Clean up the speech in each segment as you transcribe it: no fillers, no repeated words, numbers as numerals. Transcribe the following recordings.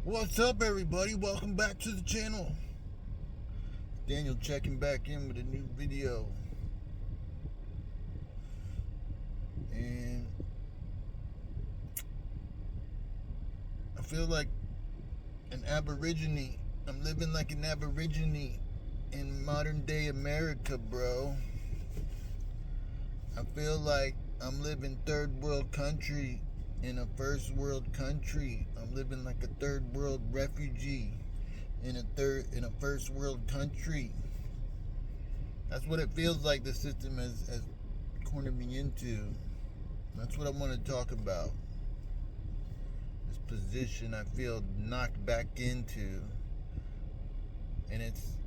What's up, everybody? Welcome back to the channel. Daniel checking back in with a new video. And I feel like an aborigine. I'm living like an aborigine in modern day America, bro. I feel like I'm living third world country in a first world country. I'm living like a third world refugee in a first world country. That's what it feels like the system has cornered me into. That's what I want to talk about. This position I feel knocked back into. And it's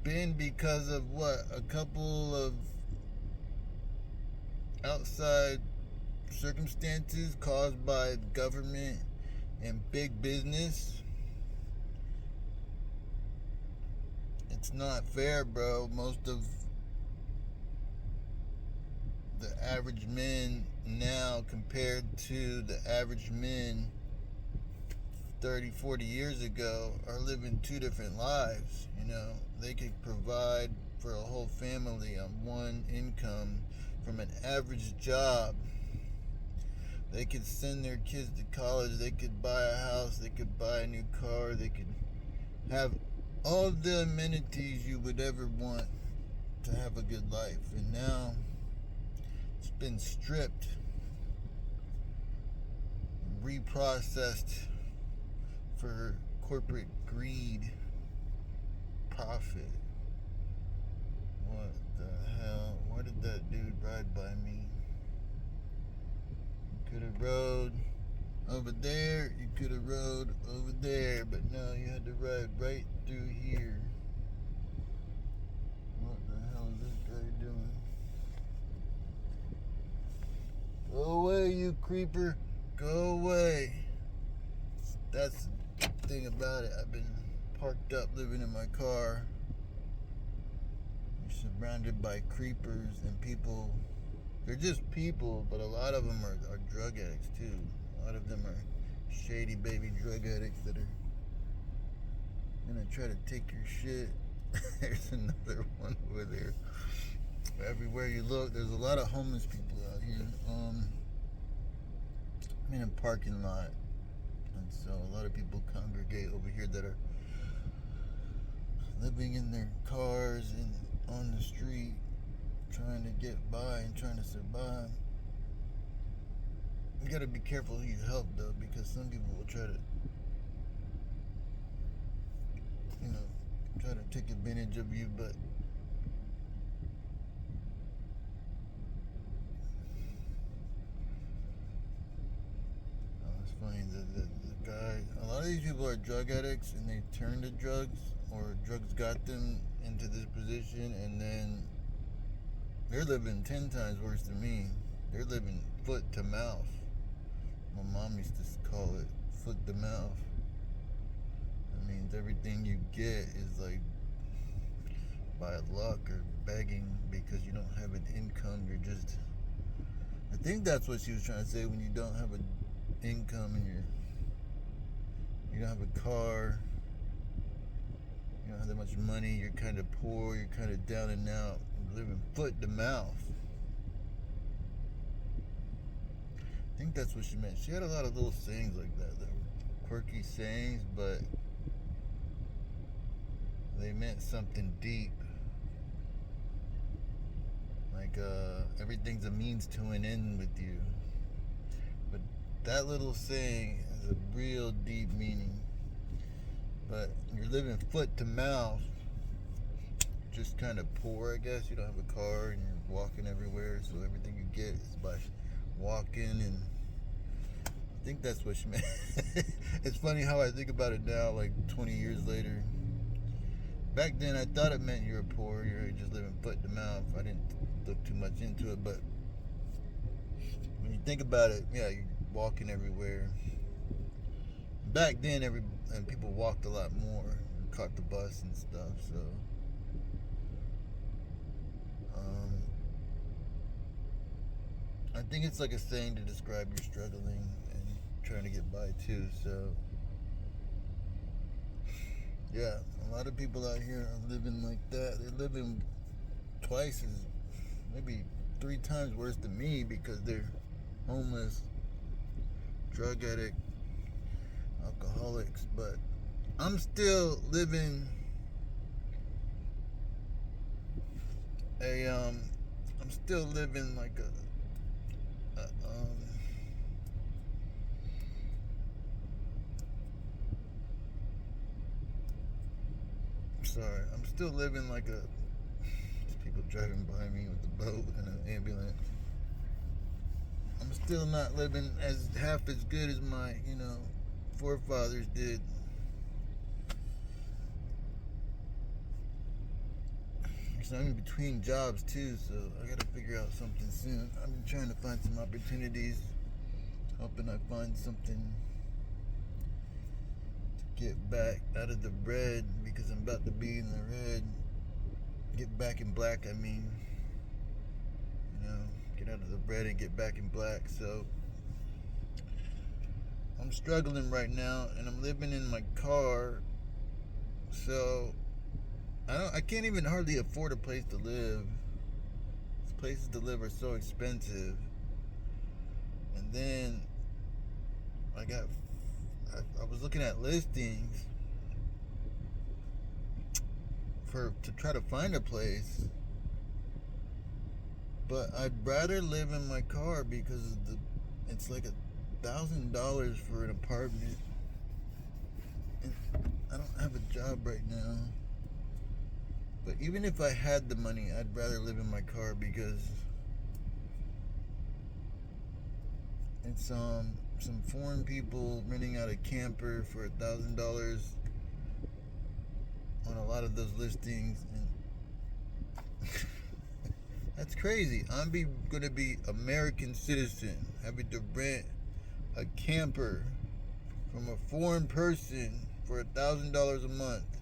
been because of what? A couple of outside circumstances caused by government and big business. It's not fair, bro. Most of the average men now compared to the average men 30, 40 years ago are living two different lives. They could provide for a whole family on one income from an average job. They could send their kids to college. They could buy a house. They could buy a new car. They could have all the amenities you would ever want to have a good life. And now it's been stripped, reprocessed for corporate greed, profit. What the hell? Why did that dude ride by me? You could have rode over there, you could have rode over there, but no, you had to ride right through here. What the hell is this guy doing? Go away, you creeper. Go away. That's the thing about it. I've been parked up living in my car. You're surrounded by creepers and people. They're just people, but a lot of them are drug addicts too. A lot of them are shady baby drug addicts that are gonna try to take your shit. There's another one over there. Everywhere you look, there's a lot of homeless people out here. I'm in a parking lot, and so a lot of people congregate over here that are living in their cars and on the street, trying to get by and trying to survive. You gotta be careful who you help, though, because some people will try to, try to take advantage of you, but it's funny, the guy, a lot of these people are drug addicts and they turn to drugs, or drugs got them into this position, and then they're living 10 times worse than me. They're living foot to mouth. My mom used to call it foot to mouth. That means everything you get is like by luck or begging because you don't have an income. I think that's what she was trying to say. When you don't have an income and you don't have a car, you don't have that much money, you're kind of poor, you're kind of down and out, living foot to mouth. I think that's what she meant. She had a lot of little sayings like that were quirky sayings, but they meant something deep. Like, everything's a means to an end with you. But that little saying has a real deep meaning. But you're living foot to mouth, just kind of poor, I guess. You don't have a car and you're walking everywhere, so everything you get is by walking, and I think that's what she meant. It's funny how I think about it now, like 20 years later. Back then I thought it meant you were poor, you're just living foot to mouth. I didn't look too much into it, but when you think about it, yeah, you're walking everywhere. Back then and people walked a lot more, caught the bus and stuff, so I think it's like a saying to describe you're struggling and trying to get by too. So yeah, a lot of people out here are living like that. They're living twice as, maybe 3 times worse than me, because they're homeless, drug addict, alcoholics. But I'm still living a I'm still living like a sorry, I'm still living like a, there's people driving by me with a boat and an ambulance. I'm still not living as half as good as my, forefathers did. So I'm in between jobs too, so I gotta figure out something soon. I've been trying to find some opportunities, hoping I find something to get back out of the red, because I'm about to be in the red. Get back in black, I mean. Get out of the red and get back in black. So I'm struggling right now, and I'm living in my car. So I can't even hardly afford a place to live. Places to live are so expensive. And then I was looking at listings to try to find a place, but I'd rather live in my car because it's like $1,000 for an apartment, and I don't have a job right now. But even if I had the money, I'd rather live in my car, because it's some foreign people renting out a camper for $1,000 on a lot of those listings, and that's crazy. I'm gonna be American citizen, having to rent a camper from a foreign person for $1,000 a month,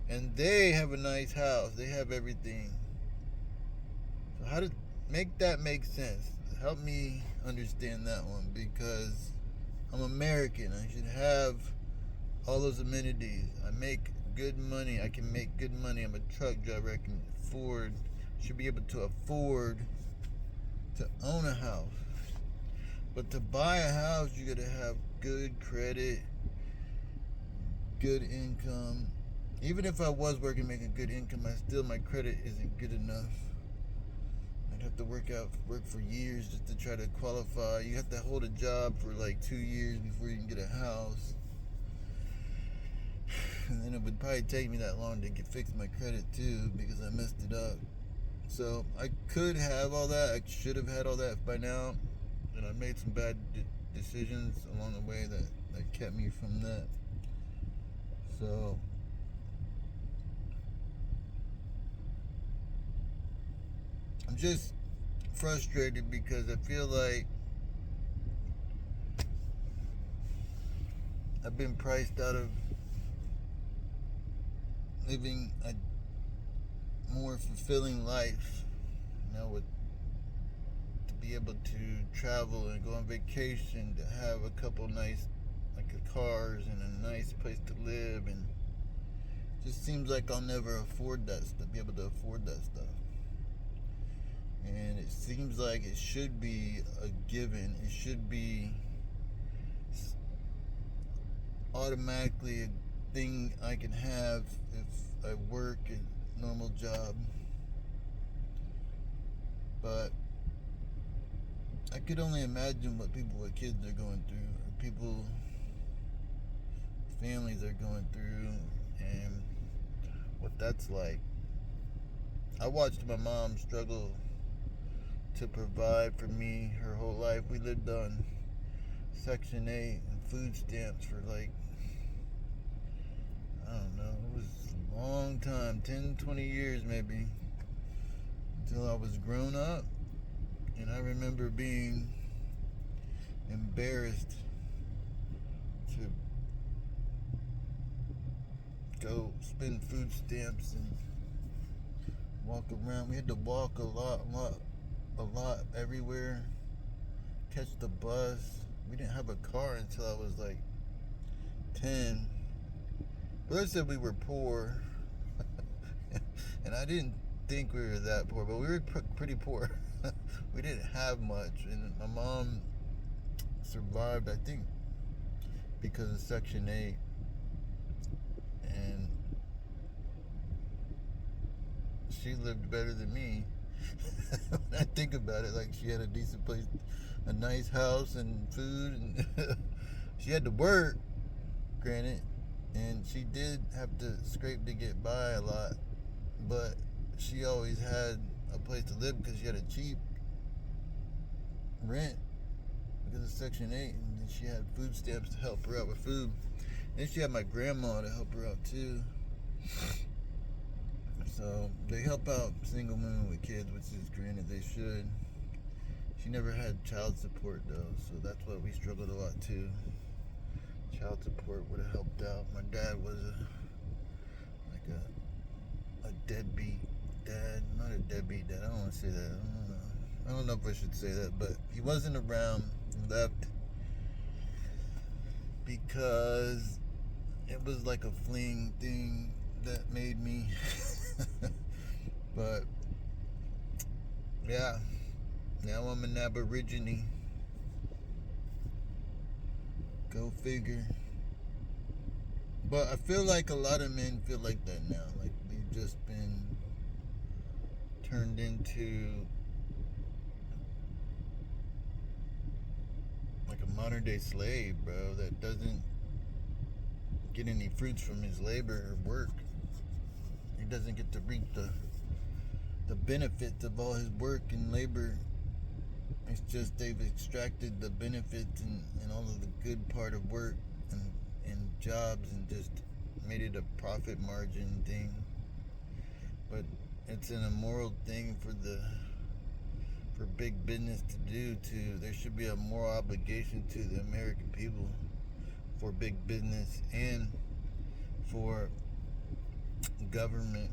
and they have a nice house. They have everything. So how to make that make sense? Help me understand that one, because I'm American. I should have all those amenities. I make good money. I can make good money. I'm a truck driver. I can should be able to afford to own a house. But to buy a house, you gotta have good credit, good income. Even if I was working, making good income, my credit isn't good enough. I'd have to work for years just to try to qualify. You have to hold a job for like 2 years before you can get a house. And then it would probably take me that long to fix my credit too, because I messed it up. So I could have all that. I should have had all that by now. And I made some bad decisions along the way that kept me from that. So I'm just frustrated, because I feel like I've been priced out of living a more fulfilling life, to be able to travel and go on vacation, to have a couple nice cars and a nice place to live, and it just seems like I'll never afford that stuff, be able to afford that stuff. And it seems like it should be a given. It should be automatically a thing I can have if I work a normal job. But I could only imagine what people with kids are going through, or families are going through, and what that's like. I watched my mom struggle to provide for me her whole life. We lived on Section 8 and food stamps for I don't know, it was a long time, 10, 20 years maybe, until I was grown up. And I remember being embarrassed to go spend food stamps and walk around. We had to walk a lot everywhere, catch the bus. We didn't have a car until I was like 10. Brother said we were poor, and I didn't think we were that poor, but we were pretty poor. We didn't have much, and my mom survived, I think, because of Section 8. And she lived better than me. When I think about it, like, she had a decent place, a nice house and food, and she had to work, granted, and she did have to scrape to get by a lot, but she always had a place to live because she had a cheap rent because of Section 8, and then she had food stamps to help her out with food. And she had my grandma to help her out too. So they help out single women with kids, which is granted they should. She never had child support though, so that's why we struggled a lot too. Child support would have helped out. My dad was a deadbeat dad, not a deadbeat dad. I don't want to say that. I don't know if I should say that, but he wasn't around. He left because it was like a fling thing that made me. But yeah, now I'm an Aborigine. Go figure. But I feel like a lot of men feel like that now. Like we've just been turned into like a modern day slave, bro, that doesn't get any fruits from his labor or work. He doesn't get to reap the benefits of all his work and labor. It's just they've extracted the benefits and all of the good part of work and jobs and just made it a profit margin thing. But it's an immoral thing for big business to do. There should be a moral obligation to the American people for big business and for government.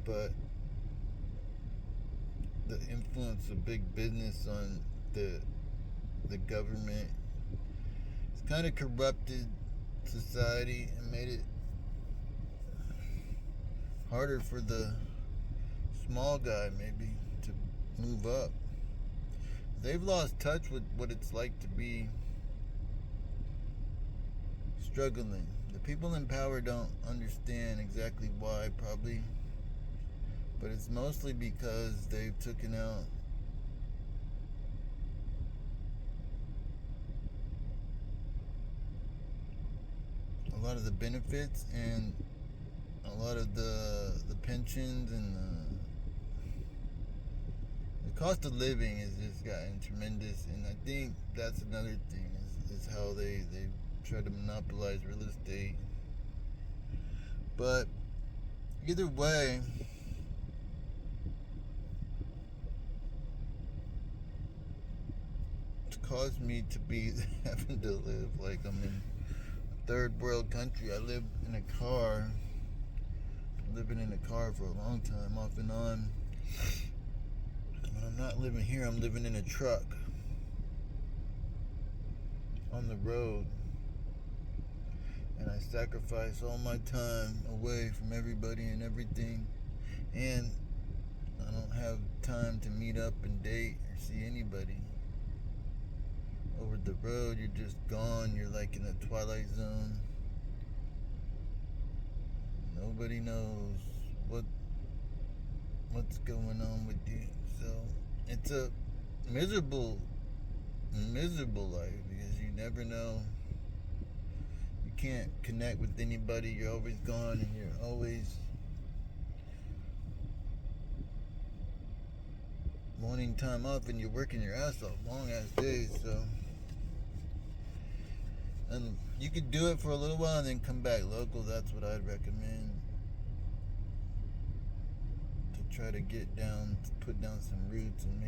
But the influence of big business on the government has kind of corrupted society and made it harder for the small guy maybe to move up. They've lost touch with what it's like to be struggling. The people in power don't understand exactly why, probably, but it's mostly because they've taken out a lot of the benefits and a lot of the pensions, and the cost of living has just gotten tremendous. And I think that's another thing is how they try to monopolize real estate. But either way, it's caused me to be having to live like I'm in a third world country. I live in a car. Living in a car for a long time, off and on. When I'm not living here, I'm living in a truck on the road. And I sacrifice all my time away from everybody and everything. And I don't have time to meet up and date or see anybody. Over the road, you're just gone. You're like in the twilight zone. Nobody knows what's going on with you. So it's a miserable life because you never know. You can't connect with anybody. You're always gone, and you're always wanting time off, and you're working your ass off, long ass days. So, and you could do it for a little while and then come back local. That's what I'd recommend. To try to put down some roots and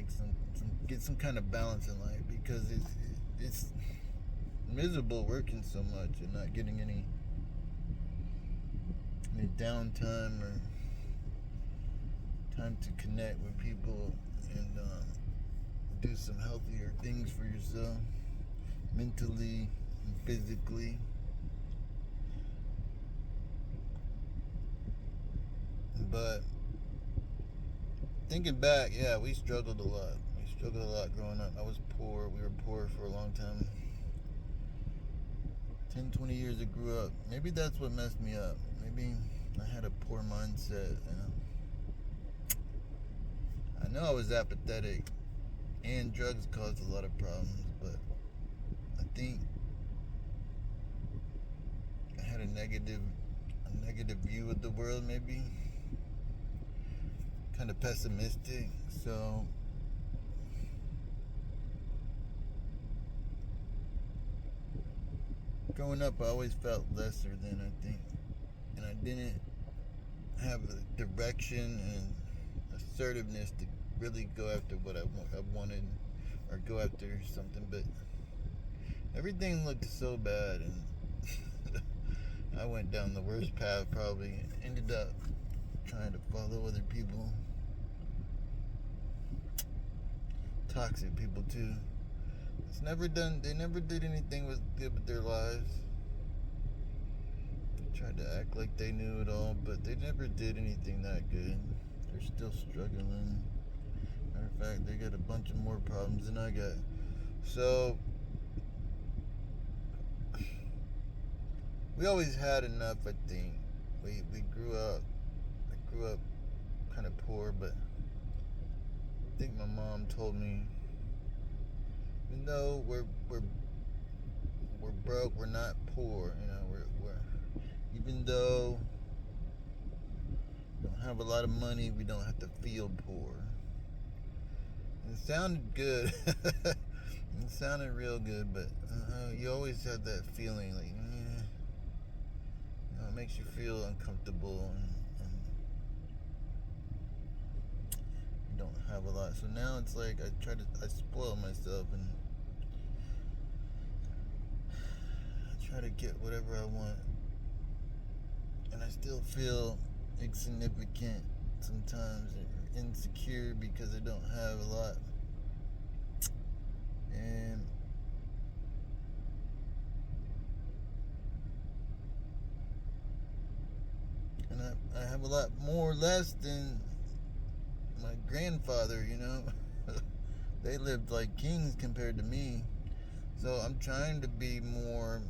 get some kind of balance in life, because it's miserable working so much and not getting any downtime or time to connect with people and do some healthier things for yourself. mentally and physically. But thinking back, yeah, we struggled a lot. We struggled a lot growing up. I was poor. We were poor for a long time. 10, 20 years I grew up. Maybe that's what messed me up. Maybe I had a poor mindset. I know I was apathetic, and drugs caused a lot of problems, but I think I had a negative view of the world, maybe kind of pessimistic. So growing up, I always felt lesser than, I think, and I didn't have a direction and assertiveness to really go after what I wanted, or go after something. But everything looked so bad, and I went down the worst path. Probably ended up trying to follow other people, toxic people too. They never did anything was good with their lives. They tried to act like they knew it all, but they never did anything that good. They're still struggling. Matter of fact, they got a bunch of more problems than I got. So we always had enough, I think. We grew up. I grew up kind of poor, but I think my mom told me, even though we're broke, we're not poor. We're even though we don't have a lot of money, we don't have to feel poor. And it sounded good. It sounded real good, but you always have that feeling like, it makes you feel uncomfortable, and you don't have a lot. So now it's like I spoil myself, and I try to get whatever I want, and I still feel insignificant sometimes, or insecure because I don't have a lot. And I have a lot more or less than my grandfather, They lived like kings compared to me. So I'm trying to be more,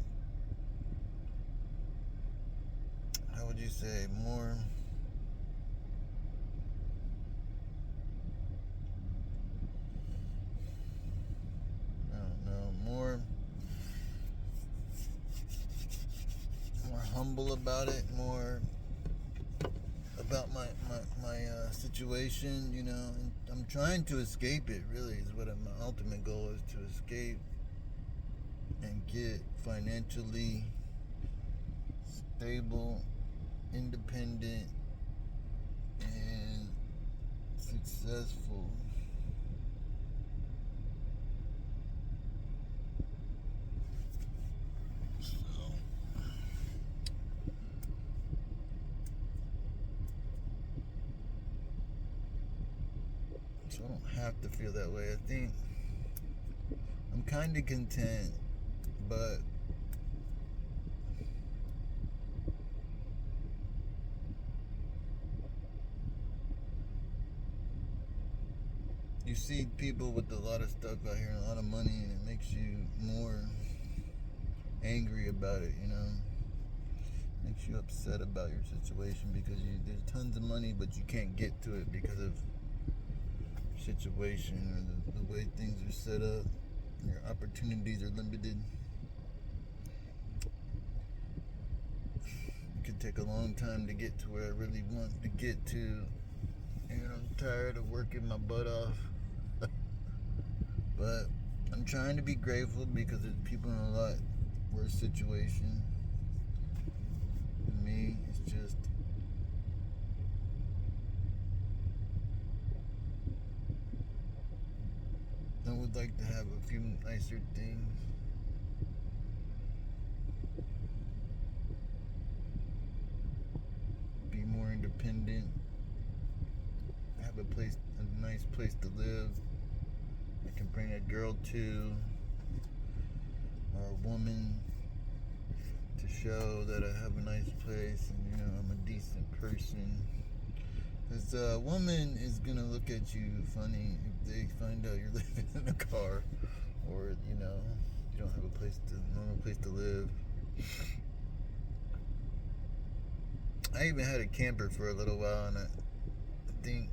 how would you say, more, I don't know, more humble about it, more about my situation, and I'm trying to escape it, really, is what my ultimate goal is, to escape and get financially stable, independent, and successful. So I don't have to feel that way. I think I'm kind of content, but you see people with a lot of stuff out here and a lot of money, and it makes you more angry about it, makes you upset about your situation because there's tons of money, but you can't get to it because of your situation, or the way things are set up. Your opportunities are limited. It could take a long time to get to where I really want to get to, and I'm tired of working my butt off. But I'm trying to be grateful because there's people in a lot worse situation than me. It's just, I would like to have a few nicer things. Be more independent. Have a nice place to live. I can bring a girl to. or a woman to show that I have a nice place and I'm a decent person. Because a woman is gonna look at you funny if they find out you're living in a car, or you don't have a normal place to live. I even had a camper for a little while, and I think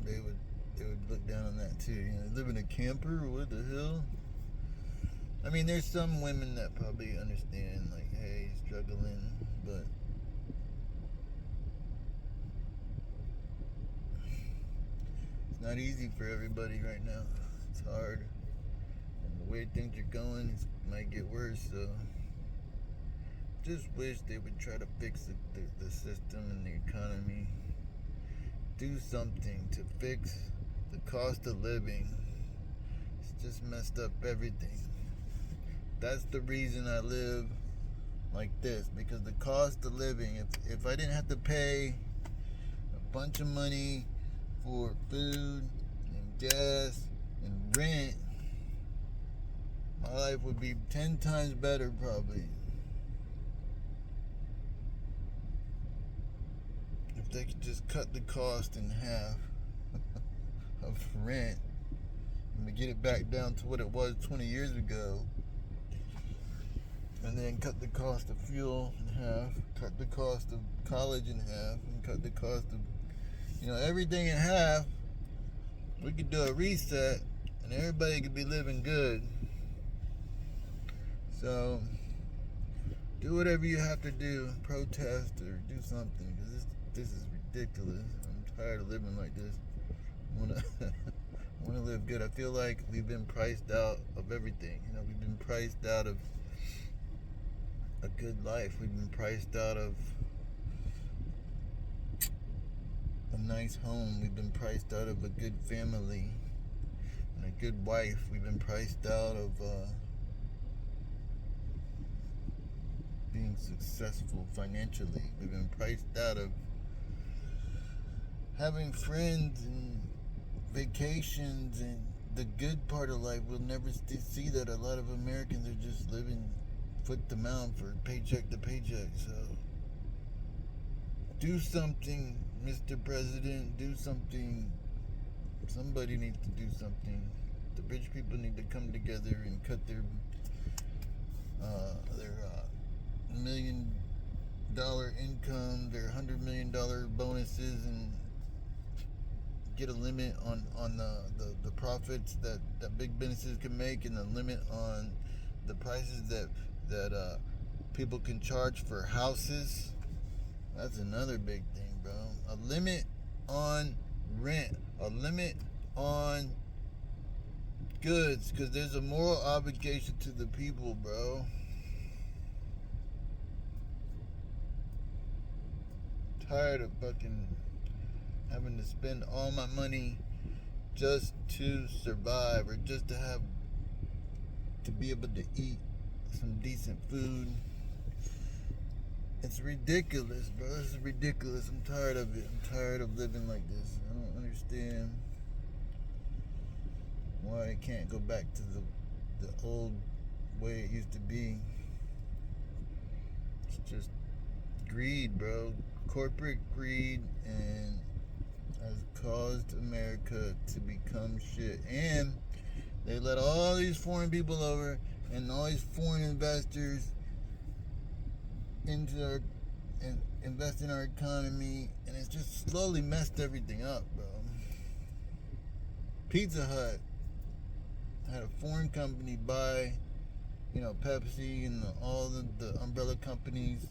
they would look down on that too. Live in a camper? What the hell? I mean, there's some women that probably understand, like, hey, struggling, but it's not easy for everybody right now. It's hard. And the way things are going, it might get worse, so just wish they would try to fix the system and the economy. Do something to fix the cost of living. It's just messed up everything. That's the reason I live like this, because the cost of living, if I didn't have to pay a bunch of money for food and gas and rent, my life would be 10 times better probably. If they could just cut the cost in half of rent and get it back down to what it was 20 years ago, and then cut the cost of fuel in half, cut the cost of college in half, and cut the cost of everything in half, we could do a reset and everybody could be living good. So do whatever you have to do, protest or do something, because this is ridiculous. I'm tired of living like this. I want to live good. I feel like we've been priced out of everything. We've been priced out of a good life. We've been priced out of a nice home. We've been priced out of a good family and a good wife. We've been priced out of being successful financially. We've been priced out of having friends and vacations and the good part of life. We'll never see that. A lot of Americans are just living foot to mouth for paycheck to paycheck. So do something, Mr. President. Do something. Somebody needs to do something. The rich people need to come together and cut their $1 million income, their $100 million bonuses, and get a limit on the profits that big businesses can make, and a limit on the prices that people can charge for houses. That's another big thing, bro. A limit on rent, a limit on goods, because there's a moral obligation to the people, bro. Tired of fucking having to spend all my money just to survive, or just to be able to eat some decent food. It's ridiculous, bro. This is ridiculous. I'm tired of it. I'm tired of living like this. I don't understand why I can't go back to the old way it used to be. It's just greed, bro. Corporate greed, and has caused America to become shit. And they let all these foreign people over and all these foreign investors invest in our economy, and it's just slowly messed everything up, bro. Pizza Hut had a foreign company buy, Pepsi and all the umbrella companies,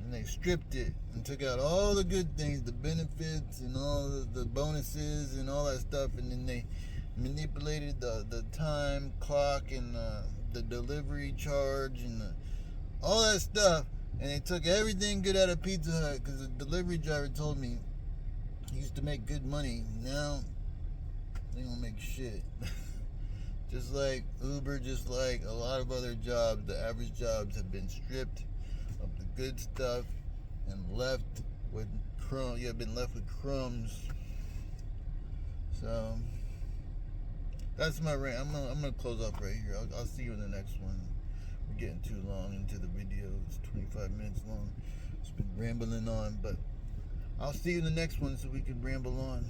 and they stripped it and took out all the good things, the benefits and all the bonuses and all that stuff, and then they manipulated the time clock and the delivery charge and all that stuff, and they took everything good out of Pizza Hut, because the delivery driver told me he used to make good money. Now they don't make shit. Just like Uber, just like a lot of other jobs, the average jobs have been stripped of the good stuff and left with crumbs. You have been left with crumbs. So That's my rant. I'm gonna close off right here. I'll see you in the next one. We're getting too long into the video. It's 25 minutes long. It's been rambling on, but I'll see you in the next one so we can ramble on.